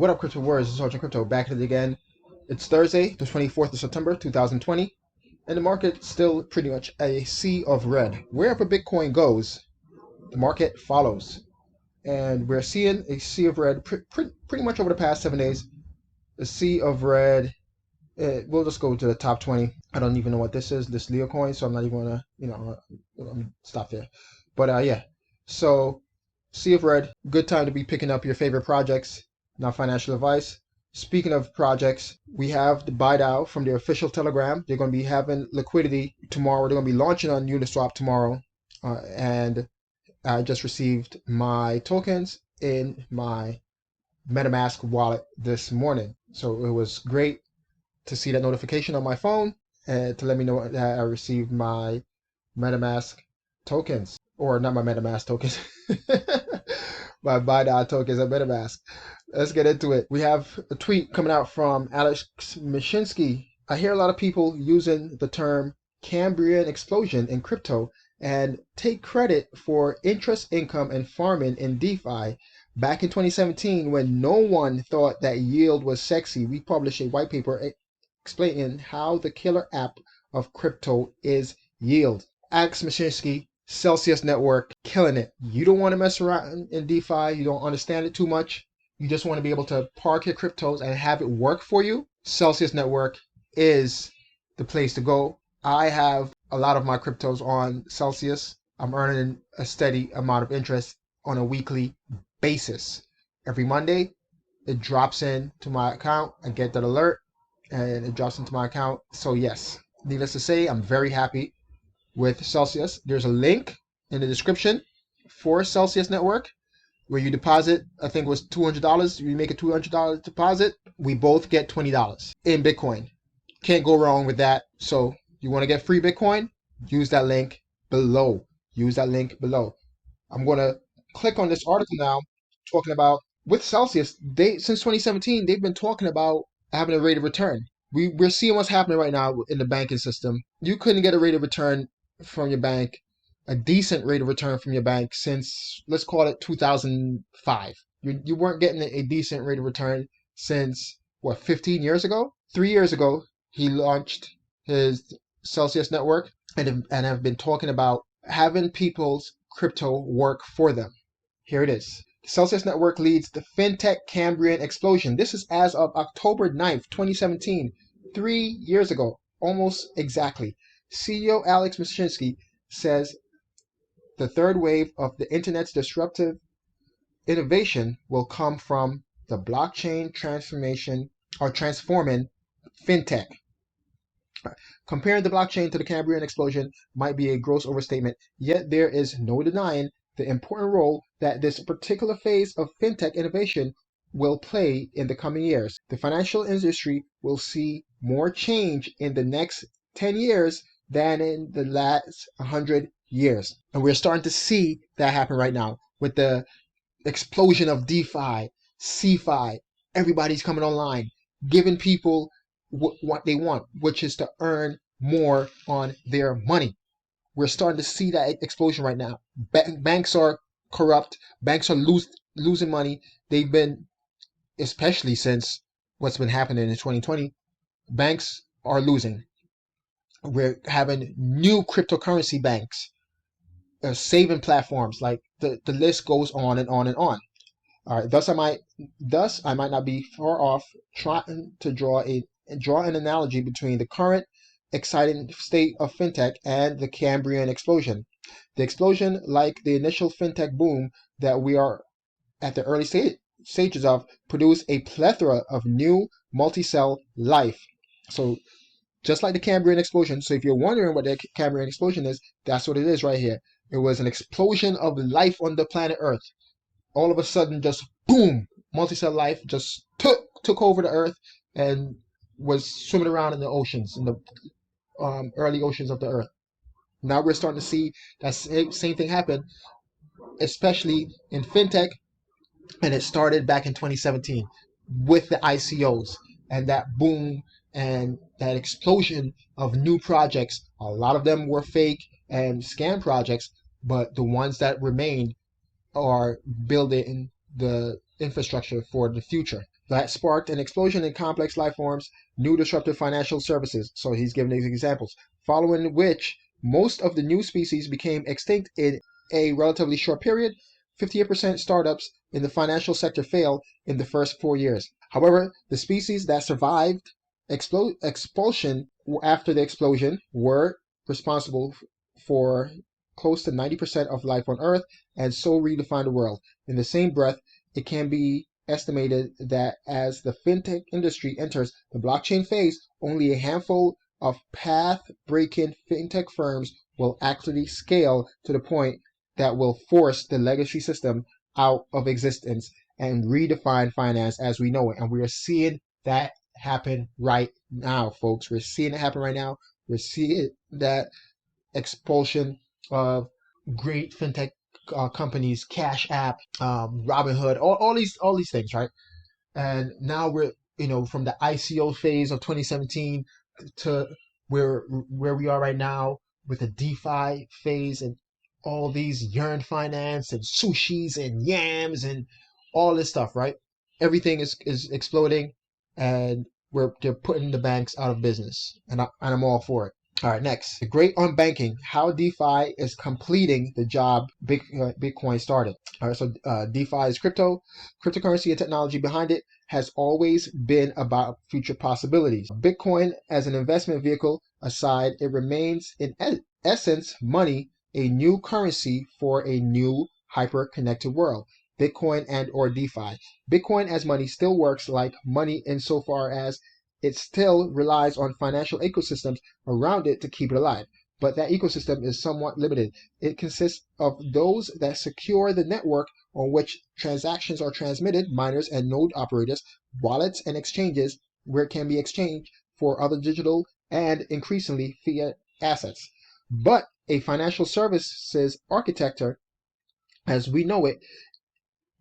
What up, Crypto Warriors? This is Sergeant Crypto back at it again. It's Thursday, the 24th of September, 2020, and the market's still pretty much a sea of red. Wherever Bitcoin goes, the market follows. And we're seeing a sea of red pretty much over the past 7 days. A sea of red. We'll just go to the top 20. I don't even know what this is, this Leo coin, so I'm not even going to, stop there. But yeah, so sea of red, good time to be picking up your favorite projects. Not financial advice. Speaking of projects, we have the BuyDAO from their official Telegram. They're going to be having liquidity tomorrow. They're going to be launching on Uniswap tomorrow. And I just received my tokens in my MetaMask wallet this morning. So it was great to see that notification on my phone and to let me know that I received my MetaMask tokens. Or not my MetaMask tokens. My BuyDAO tokens at MetaMask. Let's get into it. We have a tweet coming out from Alex Mashinsky. I hear a lot of people using the term Cambrian explosion in crypto and take credit for interest income and farming in DeFi. Back in 2017, when no one thought that yield was sexy, we published a white paper explaining how the killer app of crypto is yield. Alex Mashinsky, Celsius Network, killing it. You don't want to mess around in DeFi. You don't understand it too much. You just want to be able to park your cryptos and have it work for you. Celsius Network is the place to go. I have a lot of my cryptos on Celsius. I'm earning a steady amount of interest on a weekly basis. Every Monday, it drops into my account. I get that alert and it drops into my account. So yes, needless to say, I'm very happy with Celsius. There's a link in the description for Celsius Network where you deposit, I think it was $200. You make a $200 deposit, we both get $20 in Bitcoin. Can't go wrong with that. So you want to get free Bitcoin? Use that link below. Use that link below. I'm going to click on this article now talking about with Celsius, since 2017, they've been talking about having a rate of return. We're seeing what's happening right now in the banking system. You couldn't get a rate of return from your bank, a decent rate of return from your bank since, let's call it 2005. You weren't getting a decent rate of return since, 15 years ago? 3 years ago, he launched his Celsius Network and have been talking about having people's crypto work for them. Here it is. Celsius Network leads the Fintech Cambrian explosion. This is as of October 9th, 2017, 3 years ago, almost exactly. CEO Alex Mashinsky says the third wave of the internet's disruptive innovation will come from the blockchain transforming fintech. Comparing the blockchain to the Cambrian explosion might be a gross overstatement, yet there is no denying the important role that this particular phase of fintech innovation will play in the coming years. The financial industry will see more change in the next 10 years than in the last 100 years. And we're starting to see that happen right now with the explosion of DeFi, CeFi. Everybody's coming online, giving people what they want, which is to earn more on their money. We're starting to see that explosion right now. Banks are corrupt. Banks are losing money. They've been, especially since what's been happening in 2020, banks are losing. We're having new cryptocurrency banks, saving platforms, like the list goes on and on and on. All right, thus I might not be far off trying to draw an analogy between the current exciting state of fintech and the Cambrian explosion. The explosion, like the initial fintech boom that we are at the early stages of, produced a plethora of new multi-cell life. So just like the Cambrian explosion, so if you're wondering what the Cambrian explosion is, that's what it is right here. It was an explosion of life on the planet Earth. All of a sudden, just boom, multi-cell life just took over the Earth and was swimming around in the oceans, in the early oceans of the Earth. Now we're starting to see that same thing happen, especially in fintech, and it started back in 2017 with the ICOs and that boom and that explosion of new projects. A lot of them were fake and scam projects, but the ones that remained are building the infrastructure for the future. that sparked an explosion in complex life forms, new disruptive financial services. So he's giving these examples, following which most of the new species became extinct in a relatively short period. 58% startups in the financial sector failed in the first 4 years. However, the species that survived expulsion after the explosion were responsible for close to 90% of life on Earth and so redefined the world. In the same breath, it can be estimated that as the fintech industry enters the blockchain phase, only a handful of path-breaking fintech firms will actually scale to the point that will force the legacy system out of existence and redefine finance as we know it. And we are seeing that happen right now, folks. We're seeing it happen right now. We're seeing that expulsion of great fintech companies, Cash App, Robinhood, all these things, right? And now we're from the ICO phase of 2017 to where we are right now with the DeFi phase and all these yearn finance and sushis and yams and all this stuff, right? Everything is exploding, and they're putting the banks out of business, and I'm all for it. All right, next, the great unbanking, how DeFi is completing the job Bitcoin started. All right, so DeFi is cryptocurrency and technology behind it has always been about future possibilities. Bitcoin as an investment vehicle aside, it remains in essence money, a new currency for a new hyper-connected world. Bitcoin and or DeFi. Bitcoin as money still works like money insofar as it still relies on financial ecosystems around it to keep it alive. But that ecosystem is somewhat limited. It consists of those that secure the network on which transactions are transmitted, miners and node operators, wallets and exchanges where it can be exchanged for other digital and increasingly fiat assets. But a financial services architecture, as we know it,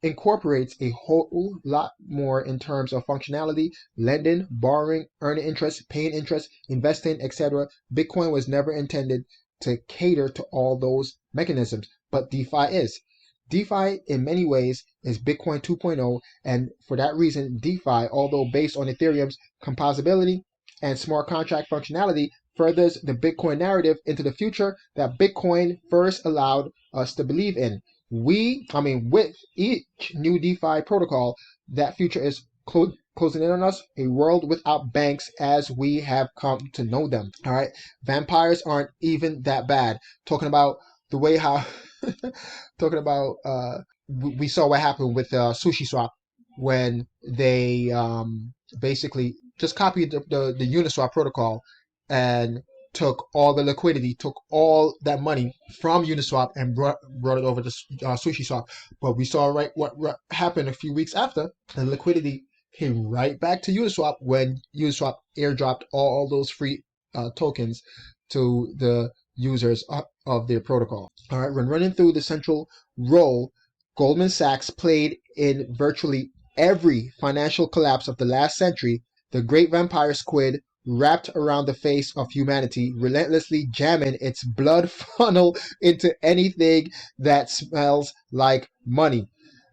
incorporates a whole lot more in terms of functionality, lending, borrowing, earning interest, paying interest, investing, etc. Bitcoin was never intended to cater to all those mechanisms, but DeFi is. DeFi in many ways is Bitcoin 2.0, and for that reason, DeFi, although based on Ethereum's composability and smart contract functionality, furthers the Bitcoin narrative into the future that Bitcoin first allowed us to believe in. With each new DeFi protocol, that future is closing in on us, a world without banks as we have come to know them. All right, vampires aren't even that bad. Talking about the way how, talking about we saw what happened with SushiSwap when they basically just copied the Uniswap protocol and took all the liquidity, took all that money from Uniswap and brought it over to SushiSwap. But we saw what happened a few weeks after. The liquidity came right back to Uniswap when Uniswap airdropped all those free tokens to the users of their protocol. All right, when running through the central role Goldman Sachs played in virtually every financial collapse of the last century, the great vampire squid wrapped around the face of humanity, relentlessly jamming its blood funnel into anything that smells like money.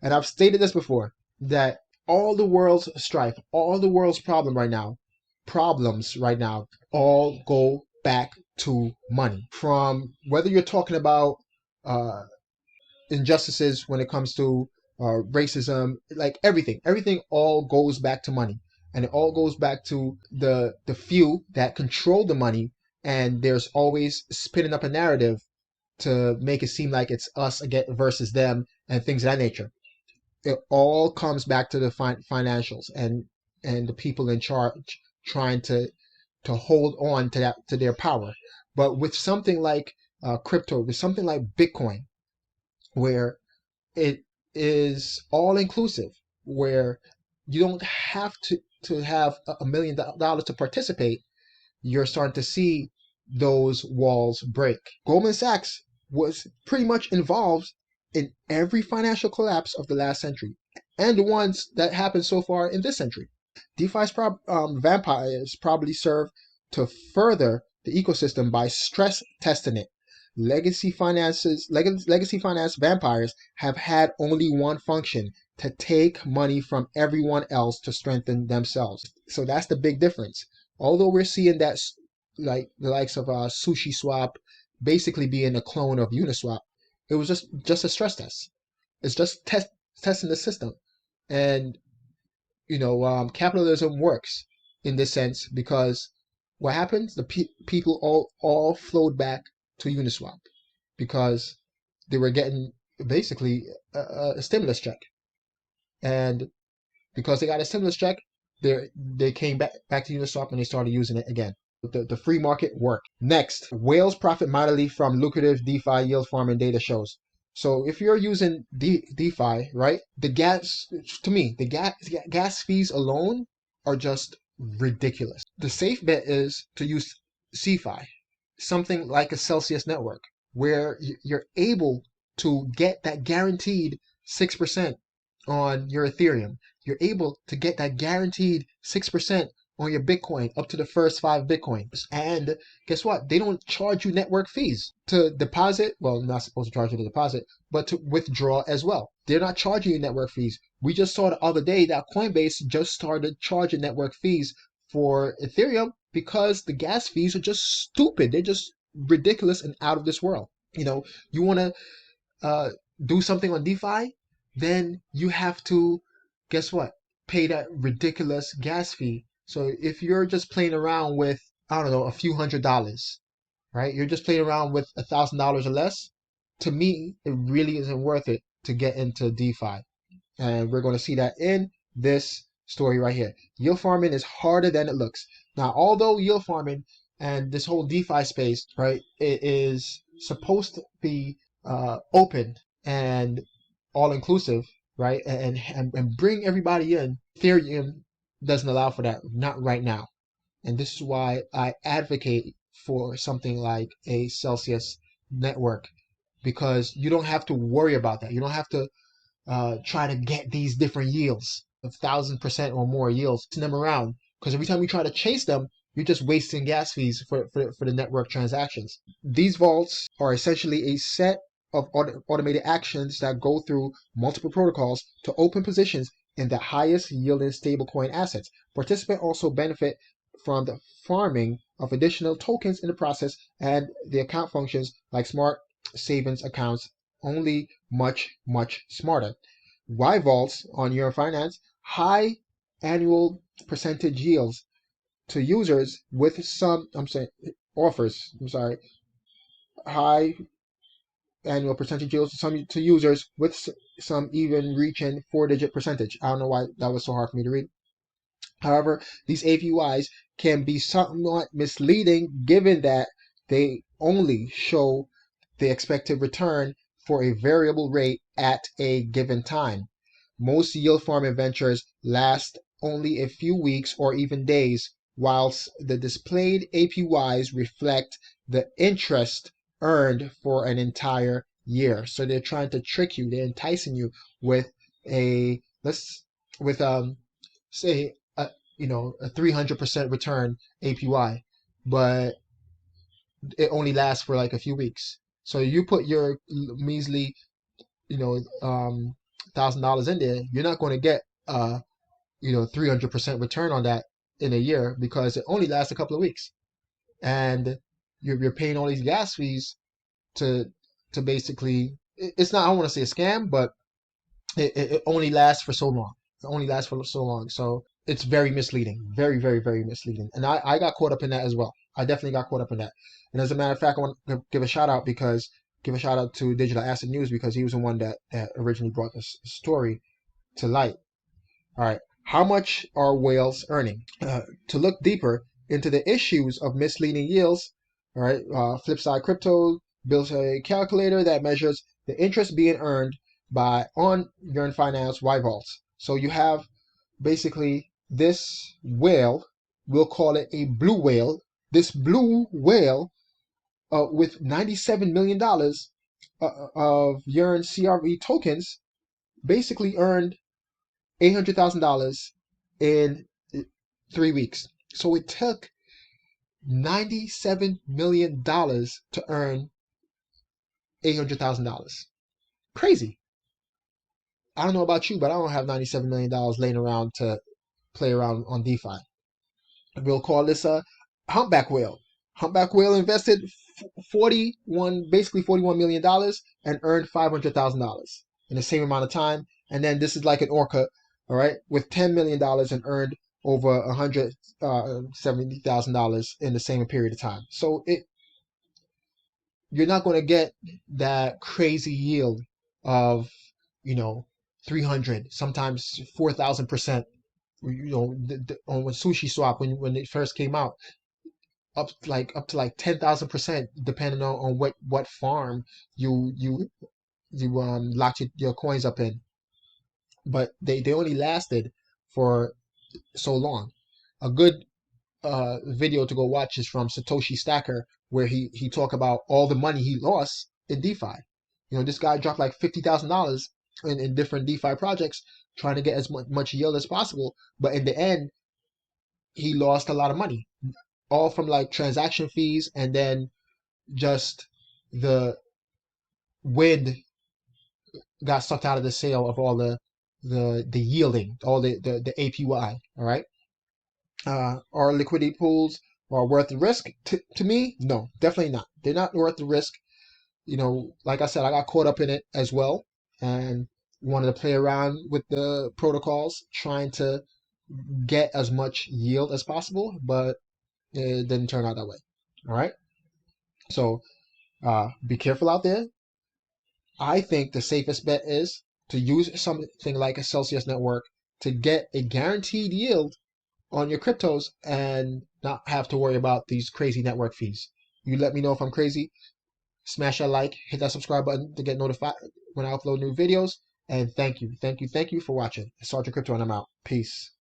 And I've stated this before, that all the world's strife, all the world's problems right now, all go back to money. From whether you're talking about injustices when it comes to racism, like everything all goes back to money. And it all goes back to the few that control the money, and there's always spinning up a narrative to make it seem like it's us again versus them and things of that nature. It all comes back to the financials and the people in charge trying to hold on to their power. But with something like crypto, with something like Bitcoin, where it is all inclusive, where you don't have to have $1 million to participate, you're starting to see those walls break. Goldman Sachs was pretty much involved in every financial collapse of the last century and the ones that happened so far in this century. DeFi's vampires probably serve to further the ecosystem by stress testing it. Legacy finance vampires have had only one function, to take money from everyone else to strengthen themselves. So that's the big difference. Although we're seeing that, like the likes of Sushi Swap basically being a clone of Uniswap, it was just a stress test. It's just testing the system. And capitalism works in this sense because what happens? The people all flowed back to Uniswap because they were getting basically a stimulus check, and because they got a stimulus check, they came back to Uniswap and they started using it again. The free market worked. Next, whales profit mightily from lucrative DeFi yield farming, data shows. So if you're using DeFi, right, the gas fees alone are just ridiculous. The safe bet is to use CeFi, something like a Celsius network, where you're able to get that guaranteed 6% on your Ethereum. You're able to get that guaranteed 6% on your Bitcoin up to the first 5 Bitcoins. And guess what? They don't charge you network fees to deposit. Well, not supposed to charge you to deposit, but to withdraw as well. They're not charging you network fees. We just saw the other day that Coinbase just started charging network fees for Ethereum because the gas fees are just stupid. They're just ridiculous and out of this world. You want to do something on DeFi, then you have to, guess what? Pay that ridiculous gas fee. So if you're just playing around with, I don't know, a few $100s, right? You're just playing around with $1,000 or less. To me, it really isn't worth it to get into DeFi. And we're going to see that in this story right here. Yield farming is harder than it looks. Now, although yield farming and this whole DeFi space, right, it is supposed to be open and all inclusive, right, and bring everybody in, Ethereum doesn't allow for that, not right now. And this is why I advocate for something like a Celsius network, because you don't have to worry about that. You don't have to try to get these different yields, 1,000% or more yields, to them around. Because every time you try to chase them, you're just wasting gas fees for the network transactions. These vaults are essentially a set of automated actions that go through multiple protocols to open positions in the highest yielding stablecoin assets. Participants also benefit from the farming of additional tokens in the process, and the account functions like smart savings accounts, only much smarter. Y vaults on your finance, high annual percentage yields to users with some, high annual percentage yields to users with some even reaching 4-digit percentage. I don't know why that was so hard for me to read. However, these APYs can be somewhat misleading given that they only show the expected return for a variable rate at a given time. Most yield farming ventures last only a few weeks or even days, whilst the displayed APYs reflect the interest earned for an entire year. So they're trying to trick you. They're enticing you with a say a 300% return APY, but it only lasts for like a few weeks. So you put your measly $1,000 in there, you're not going to get 300% return on that in a year because it only lasts a couple of weeks, and you're paying all these gas fees to basically, it's not, I don't want to say a scam, but it only lasts for so long. It only lasts for so long. So it's very misleading, very misleading. And I got caught up in that as well. I definitely got caught up in that. And as a matter of fact, I want to give a shout out to Digital Asset News because he was the one that originally brought this story to light. All right. How much are whales earning? To look deeper into the issues of misleading yields, all right, Flipside Crypto builds a calculator that measures the interest being earned on Yearn Finance Y vaults. So you have basically this whale, we'll call it a blue whale. This blue whale with $97 million of Yearn CRV tokens basically earned $800,000 in 3 weeks. So it took $97 million to earn $800,000. Crazy. I don't know about you, but I don't have $97 million laying around to play around on DeFi. We'll call this a humpback whale. Humpback whale invested 41 million dollars and earned $500,000 in the same amount of time. And then this is like an orca, all right, with $10 million and earned over $170,000 in the same period of time. So you're not going to get that crazy yield of 300, sometimes 4,000%. On Sushi Swap when it first came out, up to like 10,000%, depending on what farm you locked your coins up in. But they only lasted for so long. A good video to go watch is from Satoshi Stacker, where he talked about all the money he lost in DeFi. This guy dropped like $50,000 in different DeFi projects, trying to get as much yield as possible. But in the end, he lost a lot of money, all from like transaction fees, and then just the wind got sucked out of the sail of all the yielding, all the APY. All right. Are liquidity pools are worth the risk? To me, no, definitely not. They're not worth the risk. Like I said, I got caught up in it as well, and wanted to play around with the protocols, trying to get as much yield as possible, but it didn't turn out that way. All right. So be careful out there. I think the safest bet is to use something like a Celsius network to get a guaranteed yield on your cryptos and not have to worry about these crazy network fees. You let me know if I'm crazy. Smash that like, hit that subscribe button to get notified when I upload new videos. And thank you for watching. It's Sergeant Crypto, and I'm out. Peace.